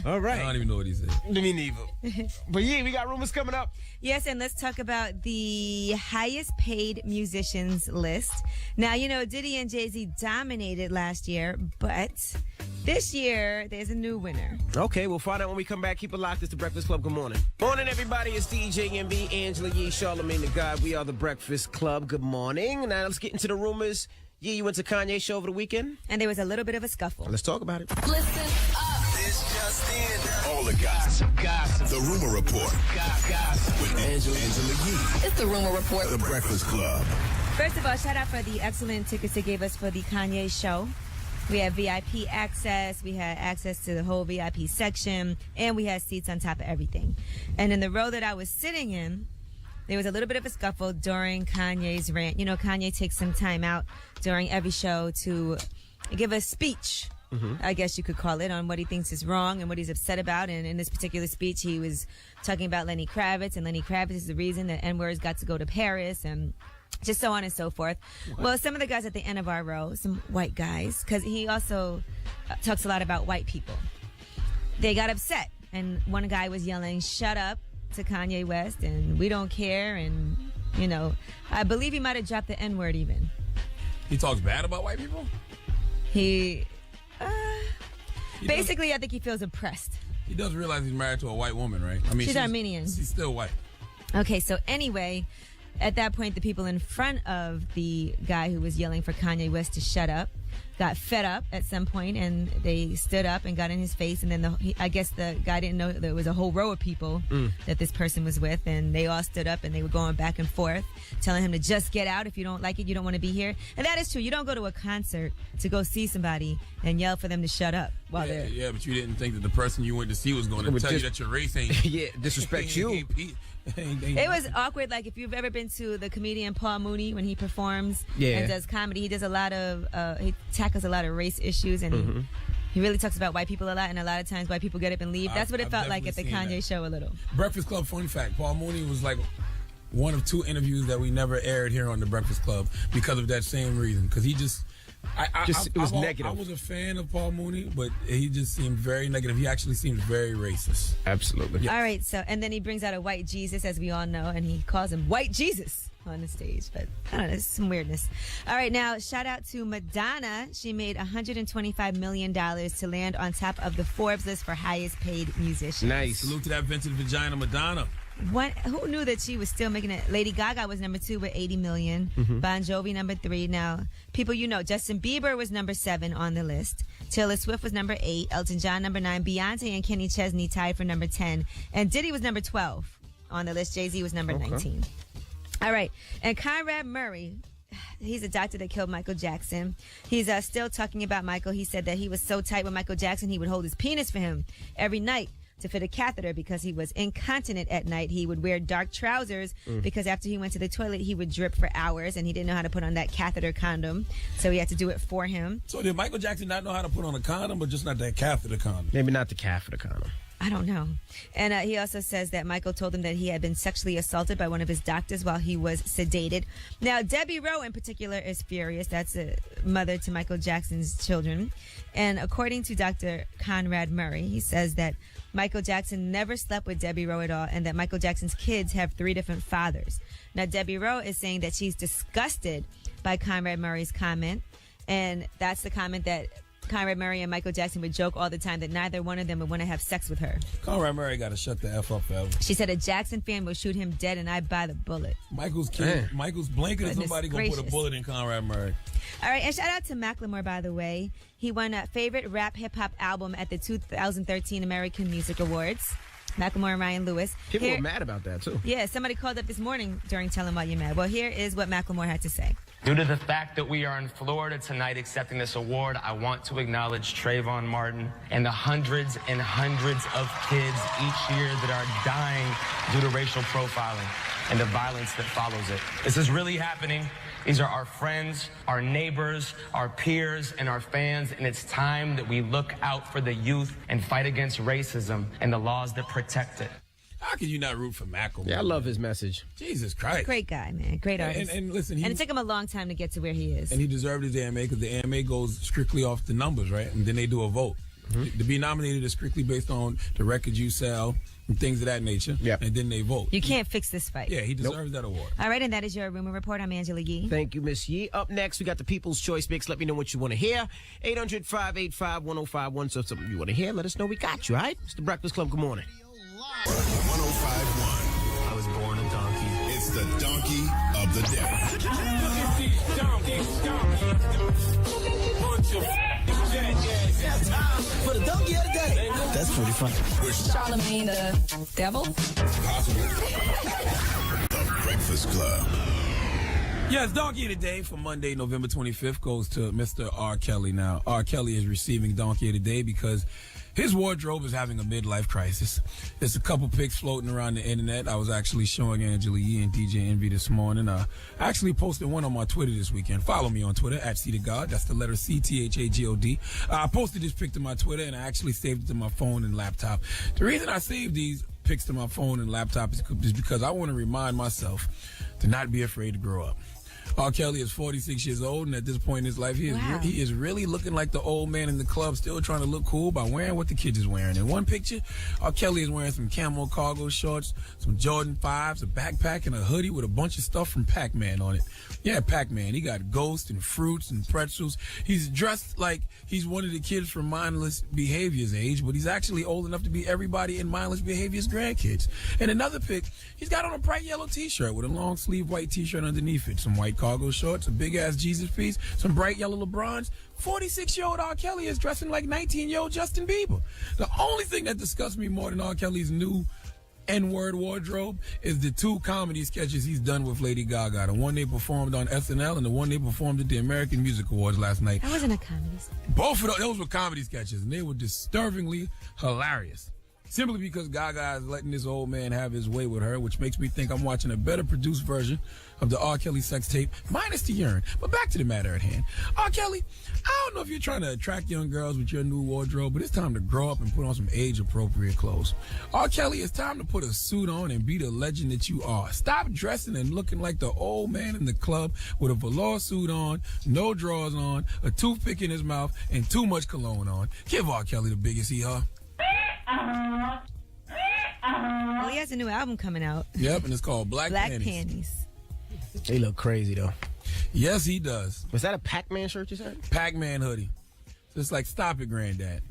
All right. I don't even know what he said. Me neither. But yeah, we got rumors coming up. Yes, and let's talk about the highest paid musicians list. Now, you know, Diddy and Jay-Z dominated last year, but this year there's a new winner. Okay, we'll find out when we come back. Keep it locked. It's the Breakfast Club. Good morning. Morning, everybody. It's DJ MV, Angela Yee, Charlamagne the God. We are the Breakfast Club. Good morning. Now let's get into the rumors. Yeah, you went to Kanye's show over the weekend? And there was a little bit of a scuffle. Let's talk about it. Listen up. This just in. All the gossip. The Rumor Report. Gossip. With Angela Yee. It's the Rumor Report. The Breakfast Club. First of all, shout out for the excellent tickets they gave us for the Kanye show. We had VIP access, we had access to the whole VIP section, and we had seats on top of everything. And in the row that I was sitting in, there was a little bit of a scuffle during Kanye's rant. You know, Kanye takes some time out during every show to give a speech, I guess you could call it, on what he thinks is wrong and what he's upset about. And in this particular speech, he was talking about Lenny Kravitz, and Lenny Kravitz is the reason that N-words got to go to Paris, and just so on and so forth. Well, some of the guys at the end of our row, some white guys, because he also talks a lot about white people, they got upset. And one guy was yelling, "Shut up," to Kanye West, and "we don't care." And, you know, I believe he might have dropped the N-word even. He talks bad about white people? He basically, I think he feels oppressed. He does realize he's married to a white woman, right? I mean, She's Armenian. She's still white. Okay, so anyway, at that point, the people in front of the guy who was yelling for Kanye West to shut up got fed up at some point, and they stood up and got in his face. And then I guess the guy didn't know there was a whole row of people that this person was with, and they all stood up and they were going back and forth, telling him to just get out. If you don't like it, you don't want to be here. And that is true. You don't go to a concert to go see somebody and yell for them to shut up while they're... Yeah, but you didn't think that the person you went to see was going to tell you that your race ain't... Yeah, disrespect you. It was awkward. Like, if you've ever been to the comedian Paul Mooney when he performs and does comedy, he does a lot of he tackles a lot of race issues, and he really talks about white people a lot, and a lot of times white people get up and leave. That's what it felt like at the Kanye show a little. Breakfast Club fun fact, Paul Mooney was like one of 2 interviews that we never aired here on the Breakfast Club because of that same reason, because he just... it was negative. I was a fan of Paul Mooney, but he just seemed very negative. He actually seemed very racist. Absolutely. Yeah. All right, so, and then he brings out a white Jesus, as we all know, and he calls him White Jesus on the stage. But I don't know, it's some weirdness. All right, now, shout out to Madonna. She made $125 million to land on top of the Forbes list for highest paid musicians. Nice. Salute to that vintage vagina, Madonna. Who knew that she was still making it? Lady Gaga was number 2 with $80 million. Bon Jovi number 3. Now, people you know, Justin Bieber was number 7 on the list. Taylor Swift was number 8. Elton John number 9. Beyonce and Kenny Chesney tied for number 10. And Diddy was number 12 on the list. Jay-Z was number 19. All right. And Conrad Murray, he's a doctor that killed Michael Jackson. He's still talking about Michael. He said that he was so tight with Michael Jackson, he would hold his penis for him every night to fit a catheter because he was incontinent at night. He would wear dark trousers because after he went to the toilet, he would drip for hours, and he didn't know how to put on that catheter condom, so he had to do it for him. So did Michael Jackson not know how to put on a condom, or just not that catheter condom? Maybe not the catheter condom. I don't know. And he also says that Michael told him that he had been sexually assaulted by one of his doctors while he was sedated. Now, Debbie Rowe in particular is furious. That's a mother to Michael Jackson's children. And according to Dr. Conrad Murray, he says that Michael Jackson never slept with Debbie Rowe at all, and that Michael Jackson's kids have 3 different fathers. Now, Debbie Rowe is saying that she's disgusted by Conrad Murray's comment, and that's the comment that Conrad Murray and Michael Jackson would joke all the time that neither one of them would want to have sex with her. Conrad Murray got to shut the F up forever. She said a Jackson fan will shoot him dead and I'd buy the bullet. Michael's kid. Michael's blanket and Goodness somebody going to put a gracious. bullet in Conrad Murray. All right, and shout out to Macklemore, by the way. He won a favorite rap hip-hop album at the 2013 American Music Awards. Macklemore and Ryan Lewis. People were mad about that, too. Yeah, somebody called up this morning during Tell 'Em Why You're Mad. Well, here is what Macklemore had to say. Due to the fact that we are in Florida tonight accepting this award, I want to acknowledge Trayvon Martin and the hundreds and hundreds of kids each year that are dying due to racial profiling and the violence that follows it. This is really happening. These are our friends, our neighbors, our peers, and our fans, and it's time that we look out for the youth and fight against racism and the laws that protect it. How can you not root for Macklemore? Yeah, I love his message. Jesus Christ. Great guy, man. Great artist. And listen, and it took him a long time to get to where he is. And he deserved his AMA because the AMA goes strictly off the numbers, right? And then they do a vote. To be nominated is strictly based on the records you sell and things of that nature. Yeah. And then they vote. You can't fix this fight. Yeah, he deserves that award. All right, and that is your Rumor Report. I'm Angela Yee. Thank you, Miss Yee. Up next, we got the People's Choice Mix. Let me know what you want to hear. 800-585-1051. So if something you want to hear, let us know. We got you, all right? It's the Breakfast Club. Good morning. 1051. I was born a donkey. It's the donkey of the day. For the donkey of the day. That's pretty funny. Charlamagne the devil. Possible. The Breakfast Club. Yes, Donkey of the Day for Monday, November 25th goes to Mr. R. Kelly. Now, R. Kelly is receiving Donkey of the Day because his wardrobe is having a midlife crisis. There's a couple pics floating around the internet. I was actually showing Angela Yee and DJ Envy this morning. I actually posted one on my Twitter this weekend. Follow me on Twitter, @CTheGod. That's the letter CTHAGOD. I posted this pic to my Twitter, and I actually saved it to my phone and laptop. The reason I saved these pics to my phone and laptop is because I want to remind myself to not be afraid to grow up. R. Kelly is 46 years old, and at this point in his life, he is really looking like the old man in the club, still trying to look cool by wearing what the kids is wearing. In one picture, R. Kelly is wearing some camo cargo shorts, some Jordan 5s, a backpack, and a hoodie with a bunch of stuff from Pac-Man on it. Yeah, Pac-Man. He got Ghost and fruits and pretzels. He's dressed like he's one of the kids from Mindless Behavior's age, but he's actually old enough to be everybody in Mindless Behavior's grandkids. And another pic, he's got on a bright yellow T-shirt with a long sleeve white T-shirt underneath it, some white cargo shorts, a big-ass Jesus piece, some bright yellow LeBrons. 46-year-old R. Kelly is dressing like 19-year-old Justin Bieber. The only thing that disgusts me more than R. Kelly's new N-word wardrobe is the two comedy sketches he's done with Lady Gaga. The one they performed on SNL and the one they performed at the American Music Awards last night. That wasn't a comedy. Both of those were comedy sketches, and they were disturbingly hilarious. Simply because Gaga is letting this old man have his way with her, which makes me think I'm watching a better produced version of the R. Kelly sex tape, minus the urine. But back to the matter at hand. R. Kelly, I don't know if you're trying to attract young girls with your new wardrobe, but it's time to grow up and put on some age-appropriate clothes. R. Kelly, it's time to put a suit on and be the legend that you are. Stop dressing and looking like the old man in the club with a velour suit on, no drawers on, a toothpick in his mouth, and too much cologne on. Give R. Kelly the biggest hee-haw. Well, he has a new album coming out. Yep, and it's called Black Panties. They look crazy, though. Yes, he does. Was that a Pac-Man shirt you said? Pac-Man hoodie. So it's like, stop it, Granddad.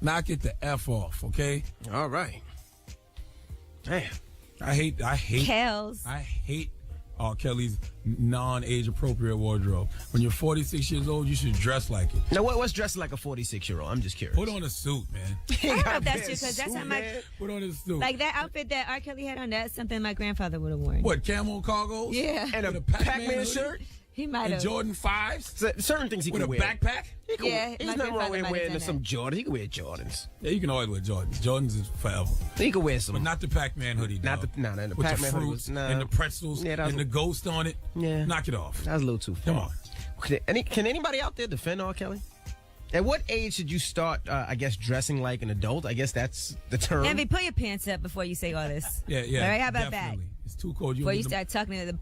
Knock it the F off, okay? All right. Damn. I hate Kels. I hate R. Kelly's non-age appropriate wardrobe. When you're 46 years old, you should dress like it. Now, what's dressing like a 46-year-old? I'm just curious. Put on a suit, man. I don't know if that's true, because that's how my... Put on a suit. Like that outfit that R. Kelly had on, that's something my grandfather would have worn. What, camo cargos? Yeah. And a Pac-Man shirt? He might and have. Jordan 5s? Certain things he can wear. With a backpack? There's nothing wrong with wearing some Jordans. He can wear Jordans. Yeah, you can always wear Jordans. Jordans is forever. He can wear some. But not the Pac-Man hoodie, Not the with Pac-Man the fruits hoodie. and the pretzels and the ghost on it. Yeah. Knock it off. That was a little too far. Come on. Can anybody out there defend R. Kelly? At what age should you start, I guess, dressing like an adult? I guess that's the term. Envy, put your pants up before you say all this. Yeah. All right, how about definitely. that? It's too cold. Before you start talking to the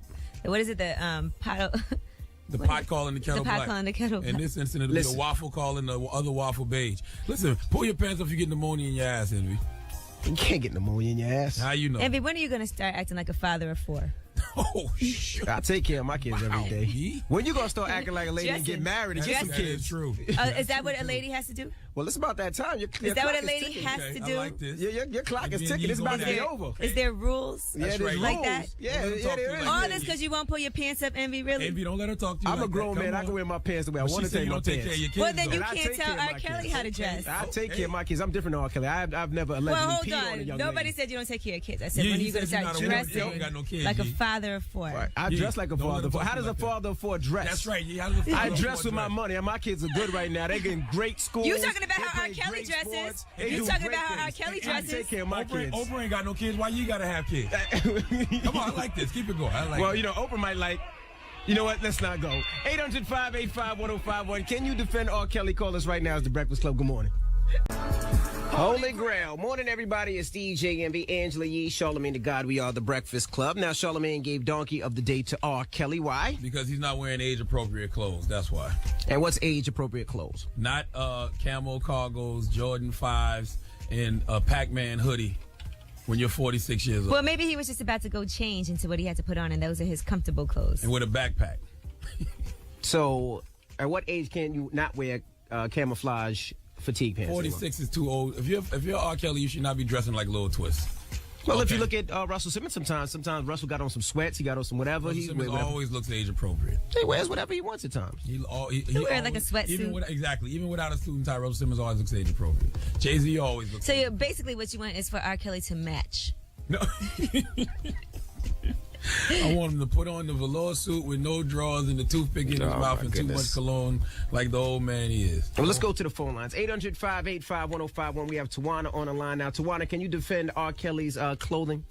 what is it, the pot... The pot calling the kettle black. The pot calling the kettle black. In this instance, it'll be the waffle calling the other waffle beige. Listen, pull your pants up if you get pneumonia in your ass, Envy. You can't get pneumonia in your ass. How you know? Envy, when are you going to start acting like a father of four? Oh, shit. I take care of my kids every day. When you gonna start acting like a lady and get married and get some kids? True. Is that what a lady has to do? Well, it's about that time. Is that what a lady has to do? I like this. Your clock is ticking. It's about to be over. Is there rules? Yeah, there's like rules. that? Yeah, there is. All this because you won't pull your pants up, Envy, really? Envy, don't let her talk to you. I'm a grown man. I can wear my pants the way I want to take my pants. Well, then you can't tell R. Kelly how to dress. I take care of my kids. I'm different than R. Kelly. I've never allegedly peed on a young Nobody lady. said you don't take care of kids. I said, when are you going to start dressing like a father of four? Right. I dress like a father of four. How does a father of four dress? That's right. I dress with my money, and my kids are good right now. They're getting great schools. You talking about how R. Kelly dresses? You talking about how R. Kelly dresses? I take care of my kids. Oprah ain't got no kids. Why you got to have kids? Come on, I like this. Keep it going. Well, Oprah might like. You know what? Let's not go. 800-585-1051. Can you defend R. Kelly? Call us right now. It's the Breakfast Club. Good morning. Holy Grail. Morning, everybody. It's DJ Envy, Angela Yee, Charlamagne the God. We are the Breakfast Club. Now, Charlamagne gave Donkey of the Day to R. Kelly. Why? Because he's not wearing age-appropriate clothes. That's why. And what's age-appropriate clothes? Not camo cargos, Jordan 5s, and a Pac-Man hoodie when you're 46 years old. Well, maybe he was just about to go change into what he had to put on, and those are his comfortable clothes. And with a backpack. So, at what age can you not wear camouflage fatigue pants? 46 is too old. If you're R. Kelly, you should not be dressing like Lil Twist. Well, if you look at Russell Simmons, sometimes Russell got on some sweats, he got on some whatever. Russell Simmons always looks age appropriate. He wears whatever he wants at times. He wears like a sweatsuit. Exactly. Even without a suit and tie, Russell Simmons always looks age appropriate. Jay-Z always looks. So basically, what you want is for R. Kelly to match. No. I want him to put on the velour suit with no drawers and the toothpick in his mouth and too much cologne like the old man he is. Well, let's go to the phone lines. 800-585-1051. We have Tawana on the line now. Tawana, can you defend R. Kelly's clothing?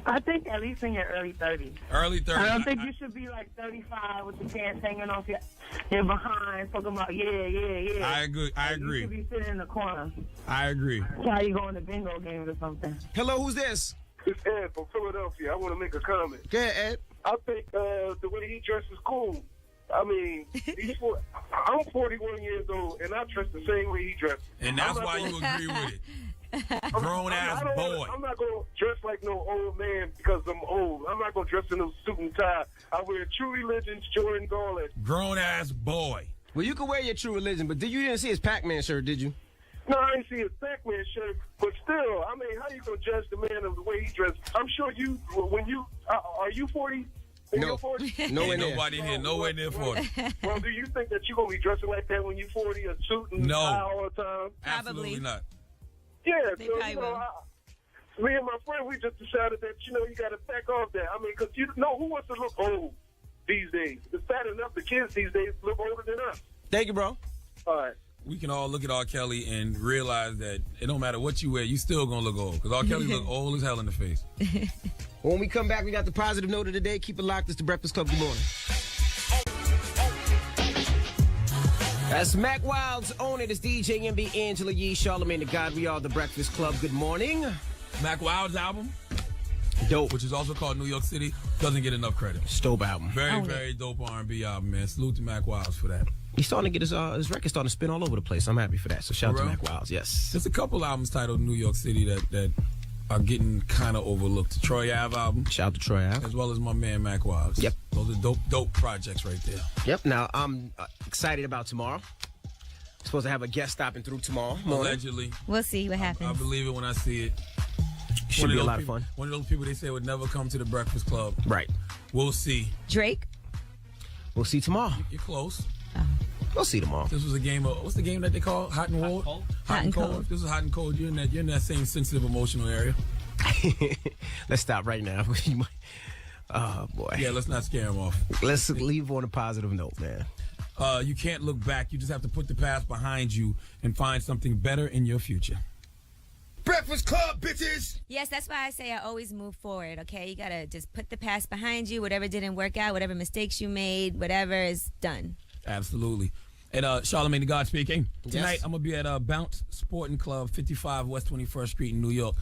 I think at least in your early 30s. Early 30s. I don't think you should be like 35 with the pants hanging off your behind, talking about, yeah. I agree. You should be sitting in the corner. I agree. That's how you go in the bingo games or something. Hello, who's this? It's Ed from Philadelphia. I want to make a comment. Go ahead, Ed. I think the way he dresses is cool. I mean, I'm 41 years old, and I dress the same way he dresses. And that's why you agree with it. Grown-ass boy. I'm not going to dress like no old man because I'm old. I'm not going to dress in no suit and tie. I wear True Religion's, Jordan Garland. Grown-ass boy. Well, you can wear your True Religion, but you didn't see his Pac-Man shirt, did you? No, I didn't see his Pac-Man shirt, but still, I mean, how you going to judge the man of the way he dressed? I'm sure are you 40? No. 40? Nowhere near. Nobody here, nowhere near 40. Well, do you think that you're going to be dressing like that when you're 40, a suit and tie all the time? Absolutely not. Yeah, They so, probably will. Me and my friend, we just decided that, you got to back off that. I mean, because who wants to look old these days? It's bad enough the kids these days look older than us. Thank you, bro. All right. We can all look at R. Kelly and realize that it don't matter what you wear, you still gonna look old. Because R. Kelly look old as hell in the face. When we come back, we got the positive note of the day. Keep it locked. It's the Breakfast Club. Good morning. That's Mac Wild's Own It. It's DJ MB, Angela Yee, Charlamagne the God. We are the Breakfast Club. Good morning. Mac Wild's album, dope, which is also called New York City, doesn't get enough credit. Dope album. Very dope R&B album, man. Salute to Mac Wilds for that. He's starting to get his record starting to spin all over the place. I'm happy for that. So shout out to Mac Wilds. Yes. There's a couple albums titled New York City that are getting kind of overlooked. The Troy Ave album. Shout out to Troy Ave. As well as my man Mac Wilds. Yep. Those are dope projects right there. Yep. Now, I'm excited about tomorrow. Supposed to have a guest stopping through tomorrow morning. Allegedly. We'll see what happens. I believe it when I see it. Should be a lot of fun. One of those people they say would never come to the Breakfast Club. Right. We'll see. Drake? We'll see tomorrow. You're close. We'll see tomorrow. This was a game of, what's the game that they call? Hot and Cold? Hot and Cold. If this is Hot and Cold, you're in that same sensitive emotional area. Let's stop right now. Oh, boy. Yeah, let's not scare him off. Let's leave on a positive note, man. You can't look back. You just have to put the past behind you and find something better in your future. Breakfast Club, bitches! Yes, that's why I say I always move forward, okay? You gotta just put the past behind you. Whatever didn't work out, whatever mistakes you made, whatever is done. Absolutely. And Charlamagne the God speaking. Tonight, Yes. I'm going to be at Bounce Sporting Club, 55 West 21st Street in New York.